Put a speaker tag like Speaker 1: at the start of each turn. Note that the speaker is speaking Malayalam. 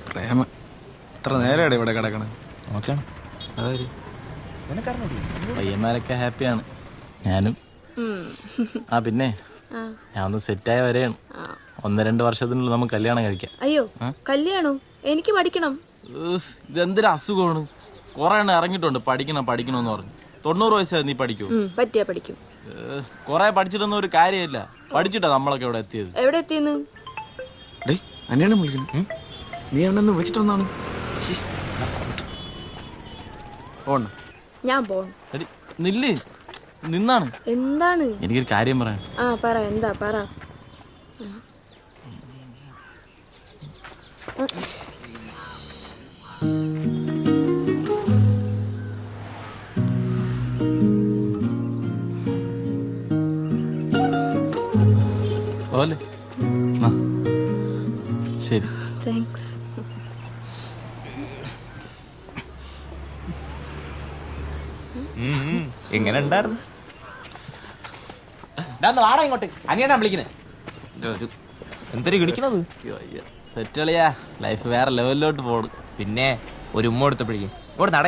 Speaker 1: പ്രേമ എത്ര നേരമാണ് ഇവിടെ കിടക്കണേ.
Speaker 2: നോക്കണം
Speaker 1: അതായത്
Speaker 2: പയ്യന്മാരൊക്കെ ഹാപ്പിയാണ്, ഞാനും. ആ പിന്നെ ഞാൻ ഒന്ന് സെറ്റായ വരെയാണ്. 1-2 വർഷത്തിനുള്ളിൽ നമുക്ക് കല്യാണം കഴിക്കാം.
Speaker 3: അയ്യോ കല്യാണോ? എനിക്ക് പഠിക്കണം.
Speaker 2: ഇതെന്തൊരു അസുഖമാണ്. കുറെ എണ്ണം ഇറങ്ങിയിട്ടുണ്ട് പഠിക്കണമെന്ന് പറഞ്ഞു. 90 വയസ്സായി നീ പഠിക്കൂ?
Speaker 3: പറ്റിയാ പഠിക്കും.
Speaker 2: കൊറേ പഠിച്ചിട്ടൊന്നും ഒരു കാര്യമില്ല. പഠിച്ചിട്ടാ നമ്മളൊക്കെ ഇവിടെ എത്തിയത്.
Speaker 3: എവിടെ എത്തിയെന്ന്?
Speaker 1: അന്നെയാണ് വിളിക്കുന്നത്. നീ അവനൊന്ന് വിളിച്ചിട്ടൊന്നാണ്.
Speaker 3: ഞാൻ പോണം.
Speaker 2: നില്ല്, നിന്നാണ്.
Speaker 3: എന്താണ്?
Speaker 2: എനിക്കൊരു കാര്യം പറയാൻ.
Speaker 3: ആ പറ. എന്താ പറ.
Speaker 2: ഓലെ ശരി.
Speaker 3: താങ്ക്സ്.
Speaker 4: എങ്ങനെ ഉണ്ടായിരുന്നു? വാടാ ഇങ്ങോട്ട്. അനിയാ വിളിക്കുന്നത്. എന്തൊരു കിടിക്കണത്?
Speaker 2: സെറ്റളിയാ, ലൈഫ് വേറെ ലെവലിലോട്ട് പോടും.
Speaker 4: പിന്നെ ഒരു ഉമ്മ എടുത്തപ്പോഴേക്കും ഇങ്ങോട്ട് നട.